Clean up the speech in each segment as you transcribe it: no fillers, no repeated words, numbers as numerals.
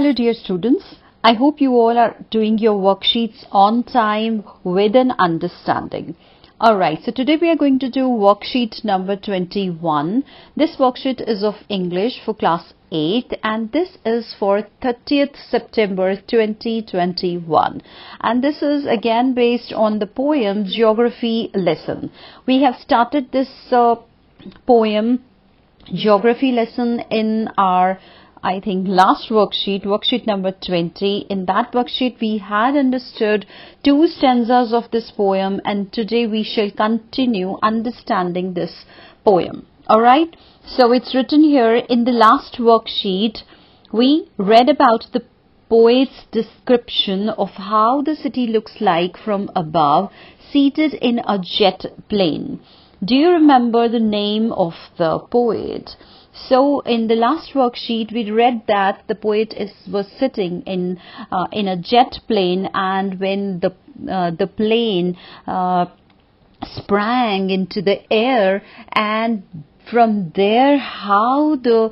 Hello dear students, I hope you all are doing your worksheets on time with an understanding. Alright, so today we are going to do worksheet number 21. This worksheet is of English for class 8 and this is for 30th September 2021. And this is again based on the poem Geography lesson. We have started this poem Geography lesson in our I think last worksheet number 20. In that worksheet we had understood 2 stanzas of this poem and today we shall continue understanding this poem. Alright, so it's written here in the last worksheet we read about the poet's description of how the city looks like from above seated in a jet plane. Do you remember the name of the poet? So in the last worksheet we read that the poet was sitting in a jet plane, and when the plane sprang into the air, and from there how the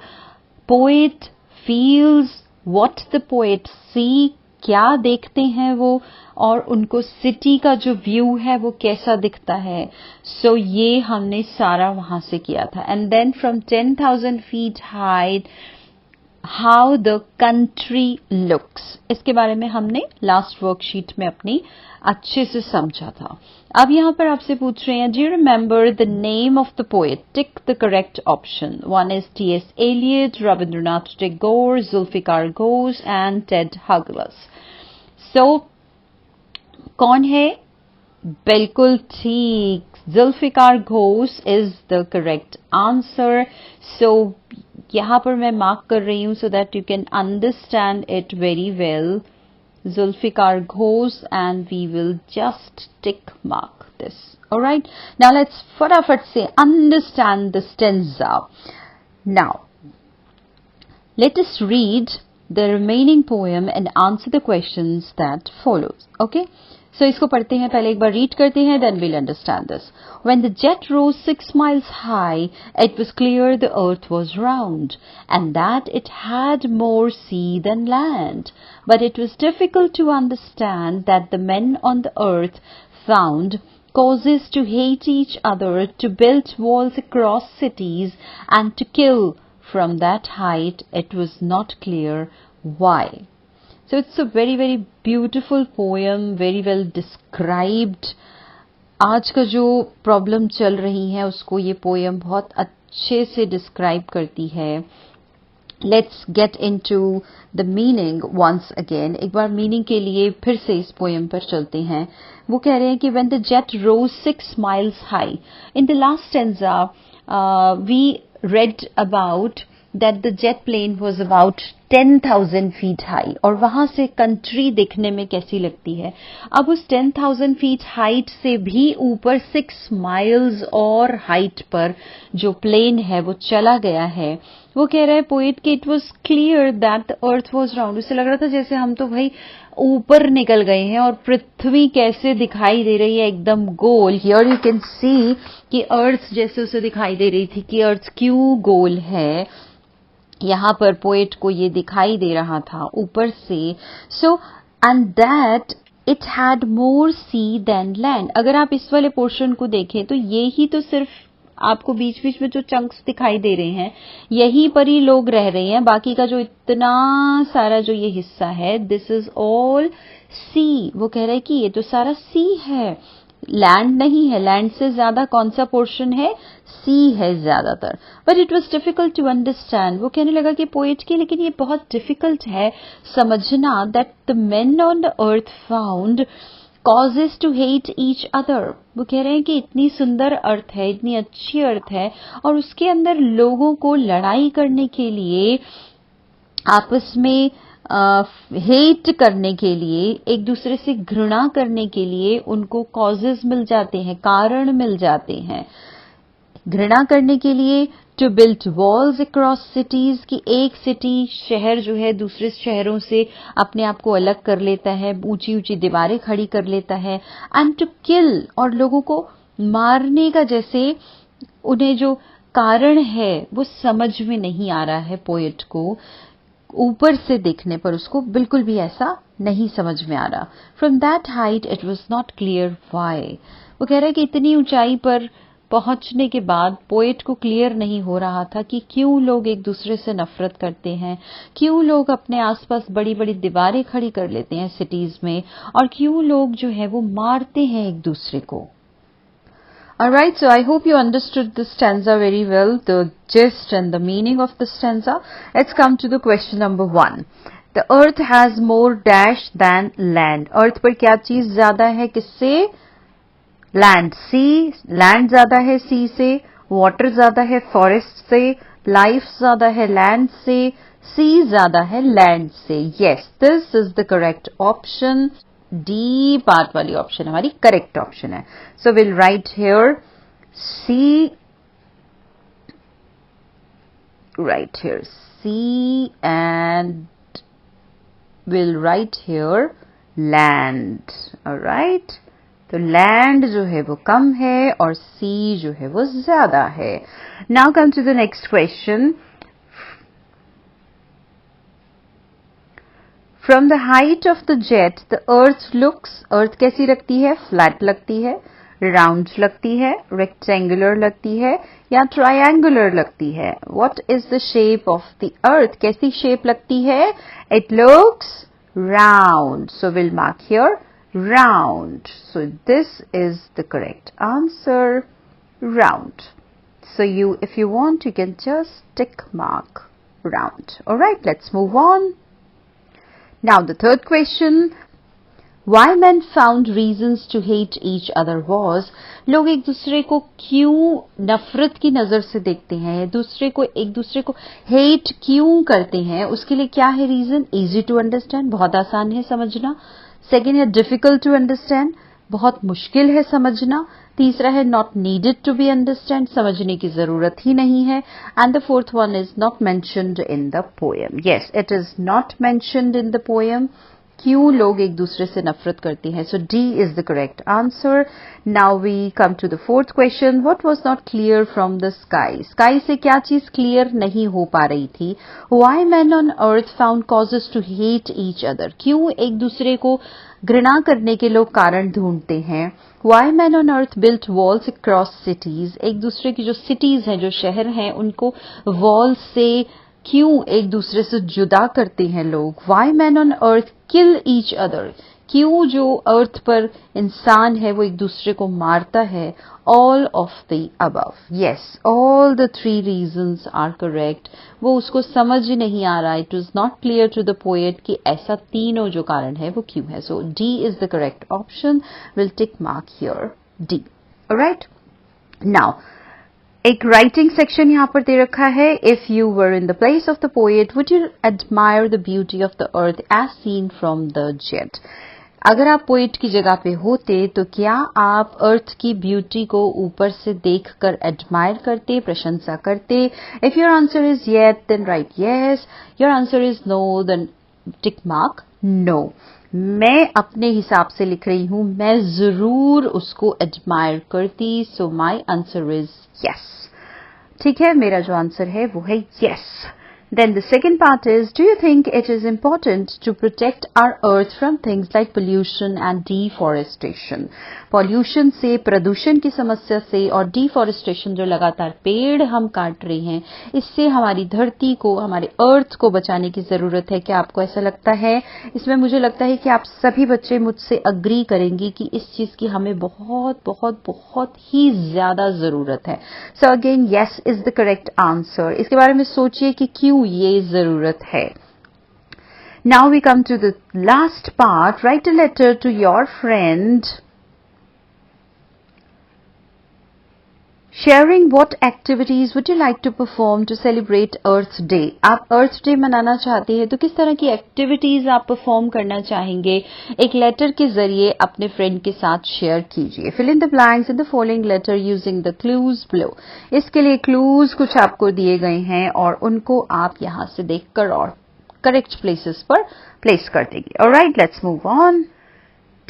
poet feels, what the poet see, क्या देखते हैं वो, और उनको city का जो view है वो कैसा दिखता है. सो ये हमने सारा वहां से किया था. And then from 10,000 feet height how the country looks, इसके बारे में हमने लास्ट वर्कशीट में अपनी अच्छे से समझा था. अब यहाँ पर आपसे पूछ रहे हैं, do you remember the name of the poet? Tick the correct option. One is T.S. Eliot, Rabindranath Tagore, Zulfikar Ghosh and Ted हगलस. सो कौन है? बिल्कुल ठीक, Zulfikar Ghosh is the correct answer. So यहाँ पर मैं मार्क कर रही हूँ so that you can understand it very well. Zulfikar Ghosh, and we will just tick mark this. Alright, now let's fatafat say understand the stanza. Now let us read the remaining poem and answer the questions that follows. Okay, so इसको पढ़ते हैं, पहले एक बार read करते हैं, then we'll understand this. When the jet rose 6 miles high, it was clear the earth was round, and that it had more sea than land. But it was difficult to understand that the men on the earth found causes to hate each other, to build walls across cities, and to kill. From that height, it was not clear why. So it's a very very beautiful poem, very well described. आज का जो problem चल रही है उसको ये poem बहुत अच्छे से डिस्क्राइब करती है. Let's get into the meaning once again. एक बार मीनिंग के लिए फिर से इस पोएम पर चलते हैं. वो कह रहे हैं कि when the jet rose 6 miles हाई. In the last stanza we read about that the jet plane was about 10,000 feet high, और वहां से कंट्री दिखने में कैसी लगती है. अब उस 10,000 feet हाइट से भी ऊपर 6 miles और हाइट पर जो प्लेन है वो चला गया है. वो कह रहा है पोएट कि it was clear that the earth was round. उसे लग रहा था जैसे हम तो भाई ऊपर निकल गए हैं और पृथ्वी कैसे दिखाई दे रही है एकदम गोल. हियर यू कैन सी कि अर्थ जैसे उसे दिखाई दे रही थी कि अर्थ क्यों गोल है. यहाँ पर पोएट को ये दिखाई दे रहा था ऊपर से. So and that it had more sea than land. अगर आप इस वाले पोर्शन को देखें तो ये ही तो सिर्फ आपको बीच बीच में जो चंक्स दिखाई दे रहे हैं यहीं पर ही लोग रह रहे हैं. बाकी का जो इतना सारा जो ये हिस्सा है दिस इज ऑल सी. वो कह रहे हैं कि ये तो सारा सी है, लैंड नहीं है. लैंड से ज्यादा कौन सा पोर्शन है? सी है ज्यादातर. But it was difficult to understand. वो कहने लगा कि पोएट की लेकिन ये बहुत डिफिकल्ट है समझना that the main on the earth found causes to hate each other. वो कह रहे हैं कि इतनी सुंदर अर्थ है, इतनी अच्छी अर्थ है, और उसके अंदर लोगों को लड़ाई करने के लिए, आपस में हेट करने के लिए, एक दूसरे से घृणा करने के लिए उनको कॉजेज मिल जाते हैं, कारण मिल जाते हैं. घृणा करने के लिए to build walls across cities, की एक सिटी शहर जो है दूसरे शहरों से अपने आप को अलग कर लेता है, ऊंची ऊंची दीवारें खड़ी कर लेता है. एंड टू किल, और लोगों को मारने का जैसे उन्हें जो कारण है वो समझ में नहीं आ रहा है पोएट को. ऊपर से देखने पर उसको बिल्कुल भी ऐसा नहीं समझ में आ रहा. From that height it was not clear why. वो कह रहा है कि इतनी ऊंचाई पर पहुंचने के बाद पोएट को क्लियर नहीं हो रहा था कि क्यों लोग एक दूसरे से नफरत करते हैं, क्यों लोग अपने आसपास बड़ी बड़ी दीवारें खड़ी कर लेते हैं सिटीज में, और क्यों लोग जो है वो मारते हैं एक दूसरे को. Alright, so I hope you understood this stanza very well, the gist and the meaning of the stanza. Let's come to the question number 1. The earth has more dash than land. Earth पर क्या चीज ज्यादा है किससे? Land. Sea, land ज्यादा है sea से, water ज्यादा है forest से, life ज्यादा है land से, sea ज्यादा है land से. Yes, this is the correct option. D part वाली ऑप्शन हमारी करेक्ट ऑप्शन है. So will write here sea, write here sea and will write here land. Alright, तो लैंड जो है वो कम है और सी जो है वो ज्यादा है. Now come to the next question. From the height of the jet, the earth looks, earth कैसी लगती है? Flat लगती है, round लगती है, rectangular लगती है, या triangular लगती है? What is the shape of the earth? कैसी shape लगती है? It looks round. So we'll mark here round. So this is the correct answer, round. So if you want, you can just tick mark round. Alright, let's move on. Now the third question, why men found reasons to hate each other was, लोग एक दूसरे को क्यों नफरत की नजर से देखते हैं, एक दूसरे को हेट क्यों करते हैं, उसके लिए क्या है रीजन? इजी टू अंडरस्टैंड, बहुत आसान है समझना. सेकेंड है डिफिकल्ट टू अंडरस्टैंड, बहुत मुश्किल है समझना. तीसरा है not needed to be understand, समझने की जरूरत ही नहीं है. And the fourth one is not mentioned in the poem. Yes, it is not mentioned in the poem. क्यों लोग एक दूसरे से नफरत करते हैं? So D is the correct answer. Now we come to the fourth question. What was not clear from the sky? Sky से क्या चीज क्लियर नहीं हो पा रही थी? Why man on earth found causes to hate each other? क्यों एक दूसरे को घृणा करने के लोग कारण ढूंढते हैं? Y man on earth built walls across cities? एक दूसरे की जो सिटीज हैं, जो शहर हैं, उनको वॉल से क्यों एक दूसरे से जुदा करते हैं लोग? Y man on earth kill each other? क्यों जो अर्थ पर इंसान है वो एक दूसरे को मारता है? All of the above. Yes, all the three reasons are correct. वो उसको समझ ही नहीं आ रहा. It was not clear to the poet कि ऐसा तीनों जो कारण है वो क्यों है. So D is the correct option. Will tick mark here D. Alright, now एक राइटिंग सेक्शन यहां पर दे रखा है. If you were in the place of the poet would you admire the beauty of the earth as seen from the jet? अगर आप poet की जगह पे होते तो क्या आप अर्थ की ब्यूटी को ऊपर से देखकर एडमायर करते, प्रशंसा करते? If your answer is yes then write yes. Your answer is no then tick mark no. मैं अपने हिसाब से लिख रही हूं, मैं जरूर उसको एडमायर करती. सो माई आंसर इज यस. ठीक है, मेरा जो आंसर है वो है yes. Then the second part is, do you think it is important to protect our earth from things like pollution and deforestation? Pollution से, प्रदूषण की समस्या से, और deforestation जो लगातार पेड़ हम काट रहे हैं, इससे हमारी धरती को, हमारे अर्थ को बचाने की जरूरत है. क्या आपको ऐसा लगता है? इसमें मुझे लगता है कि आप सभी बच्चे मुझसे अग्री करेंगे कि इस चीज की हमें बहुत बहुत बहुत ही ज्यादा जरूरत है. So again, yes is the correct answer. इसके बारे में सोचिए कि क्यों ये जरूरत है. Now we come to the last part. Write a letter to your friend sharing what activities would you like to perform to celebrate Earth Day. आप Earth Day मनाना चाहते हैं तो किस तरह की एक्टिविटीज आप परफॉर्म करना चाहेंगे? एक लेटर के जरिए अपने फ्रेंड के साथ शेयर कीजिए. Fill in the blanks in the following letter using the clues below. इसके लिए क्लूज कुछ आपको दिए गए हैं और उनको आप यहां से देखकर और करेक्ट प्लेसेस पर प्लेस कर देंगे. Alright, let's move on.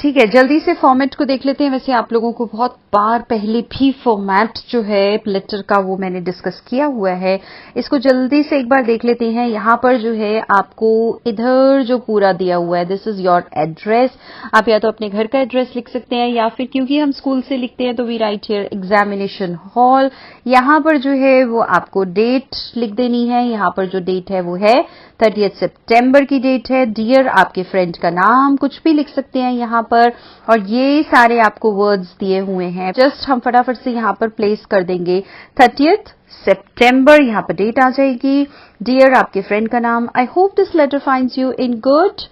ठीक है, जल्दी से फॉर्मेट को देख लेते हैं। वैसे आप लोगों को बहुत बार पहले भी फॉर्मेट जो है लेटर का वो मैंने डिस्कस किया हुआ है। इसको जल्दी से एक बार देख लेते हैं। यहाँ पर जो है आपको इधर जो पूरा दिया हुआ है, दिस इज योर एड्रेस। आप या तो अपने घर का एड्रेस लिख सकते हैं या फिर क्योंकि हम स्कूल से लिखते हैं तो we write here examination hall. यहाँ पर जो है वो आपको डेट लिख देनी है। यहाँ पर जो डेट है वो है 30 सितंबर की डेट है। डियर आपके फ्रेंड का नाम कुछ भी लिख सकते हैं यहाँ पर, और ये सारे आपको वर्ड्स दिए हुए हैं। जस्ट हम फटाफट से यहाँ पर प्लेस कर देंगे 30 सितंबर, यहाँ पर डेट आ जाएगी। डियर आपके फ्रेंड का नाम। I hope this letter finds you in good.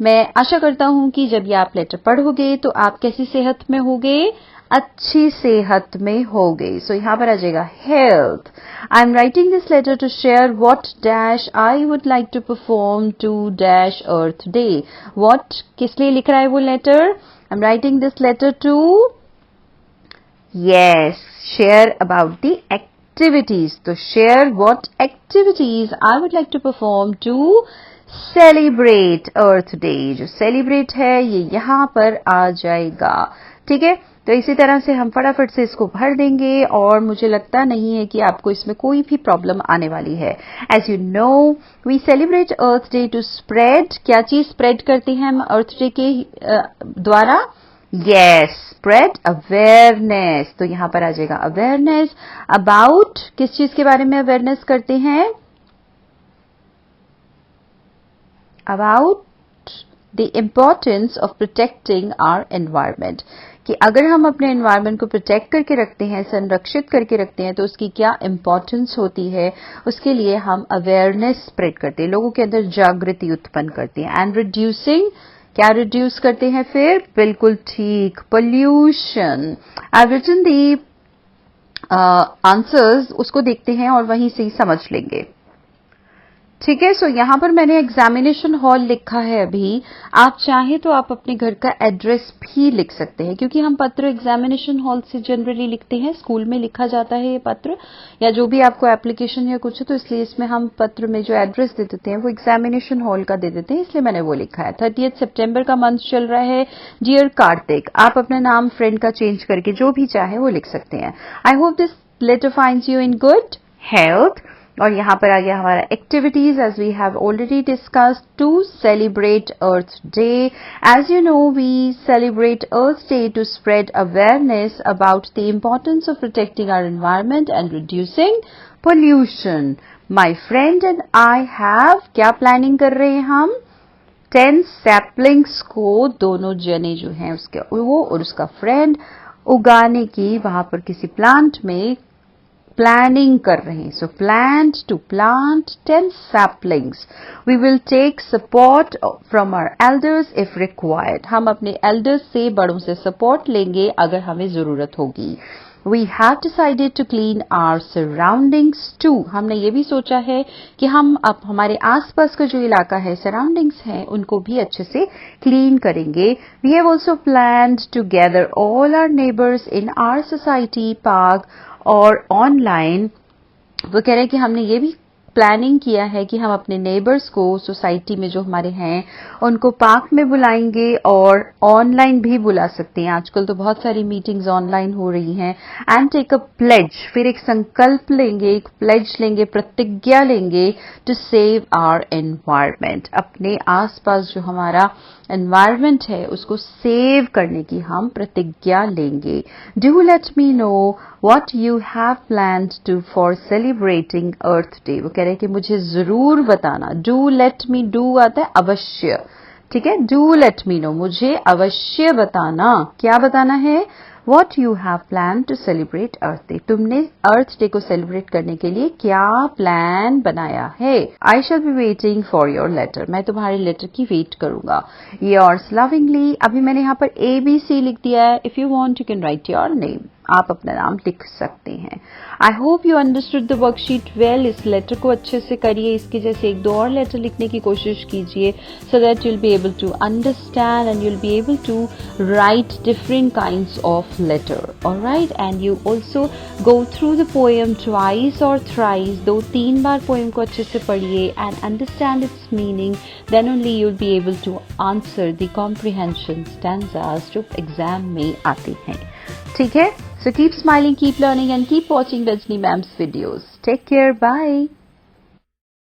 मैं आशा करता हूं कि जब ये आप लेटर पढ़ोगे तो आप कैसी सेहत में होगे, अच्छी सेहत में होगे। सो यहां पर आ जाएगा health. I am writing this letter to share what dash I would like to perform to dash earth day. What किस लिए लिख रहा है वो लेटर? I am writing this letter to share about the activities. तो share what activities I would like to perform to celebrate earth day. जो celebrate है ये यहां पर आ जाएगा। ठीक है, तो इसी तरह से हम फटाफट से इसको भर देंगे और मुझे लगता नहीं है कि आपको इसमें कोई भी प्रॉब्लम आने वाली है। As you know we celebrate earth Day to spread. क्या चीज स्प्रेड करते हैं हम अर्थ डे के द्वारा? Spread awareness. तो यहां पर आ जाएगा अवेयरनेस अबाउट। किस चीज के बारे में अवेयरनेस करते हैं? About the importance of protecting our environment. कि अगर हम अपने एनवायरमेंट को प्रोटेक्ट करके रखते हैं, संरक्षित करके रखते हैं, तो उसकी क्या इंपॉर्टेंस होती है, उसके लिए हम अवेयरनेस स्प्रेड करते हैं, लोगों के अंदर जागृति उत्पन्न करते हैं। एंड रिड्यूसिंग, क्या रिड्यूस करते हैं फिर? बिल्कुल ठीक, pollution. I written the answers, उसको देखते हैं और वहीं से ही समझ लेंगे। ठीक है, सो यहां पर मैंने एग्जामिनेशन हॉल लिखा है अभी। आप चाहें तो आप अपने घर का एड्रेस भी लिख सकते हैं, क्योंकि हम पत्र एग्जामिनेशन हॉल से जनरली लिखते हैं। स्कूल में लिखा जाता है ये पत्र, या जो भी आपको एप्लीकेशन या कुछ है, तो इसलिए इसमें हम पत्र में जो एड्रेस दे देते हैं वो एग्जामिनेशन हॉल का दे देते हैं, इसलिए मैंने वो लिखा है। 30 सितंबर का मंथ चल रहा है। डियर कार्तिक, आप अपना नाम फ्रेंड का चेंज करके जो भी चाहे वो लिख सकते हैं। I hope this letter finds you in good health. और यहां पर आ गया हमारा activities, as we have already discussed, to celebrate earth Day. As you know we celebrate earth Day to spread awareness about the importance of protecting our environment and reducing pollution. My friend and I have, क्या planning कर रहे हैं हम? 10 saplings को, दोनों जने जो हैं उसके वो और उसका फ्रेंड, उगाने की वहां पर किसी प्लांट में प्लानिंग कर रहे हैं। So planned to plant 10 saplings. We will take support from our elders if required. हम अपने elders से, बड़ों से सपोर्ट लेंगे अगर हमें जरूरत होगी। We have decided to clean our surroundings too. हमने ये भी सोचा है कि हम अब हमारे आसपास का जो इलाका है, सराउंडिंग्स हैं, उनको भी अच्छे से क्लीन करेंगे। We have also planned to gather all our neighbors in our society park और ऑनलाइन। वो कह रहे हैं कि हमने ये भी प्लानिंग किया है कि हम अपने नेबर्स को, सोसाइटी में जो हमारे हैं, उनको पार्क में बुलाएंगे और ऑनलाइन भी बुला सकते हैं। आजकल तो बहुत सारी मीटिंग्स ऑनलाइन हो रही हैं। एंड टेक अ प्लेज, फिर एक संकल्प लेंगे, एक प्लेज लेंगे, प्रतिज्ञा लेंगे, टू सेव आवर एनवायरमेंट। अपने आसपास जो हमारा एनवायरमेंट है उसको सेव करने की हम प्रतिज्ञा लेंगे। Do let me know what you have planned to for celebrating Earth Day. वो कह रहे हैं कि मुझे जरूर बताना। डू लेट मी, डू आता है अवश्य, ठीक है। डू लेट मी नो, मुझे अवश्य बताना। क्या बताना है? What you have planned to celebrate Earth Day. तुमने अर्थ डे को सेलिब्रेट करने के लिए क्या प्लान बनाया है? I shall be waiting for your letter. मैं तुम्हारे लेटर की वेट करूंगा। Yours lovingly. अभी मैंने यहाँ पर ABC लिख दिया है। If you want, you can write your name. आप अपना नाम लिख सकते हैं। I hope you understood the worksheet well. इस लेटर को अच्छे से करिए, इसके जैसे एक दो और लेटर लिखने की कोशिश कीजिए so that you'll be able to understand and you'll be able to write different kinds of letter. Alright, and you also go through the poem twice or thrice, 2-3 bar poem को अच्छे से पढ़िए and understand its meaning, then only you'll be able to answer the comprehension stanzas जो exam में आते हैं। ठीक है? So keep smiling, keep learning and keep watching Rajni ma'am's videos. Take care, bye.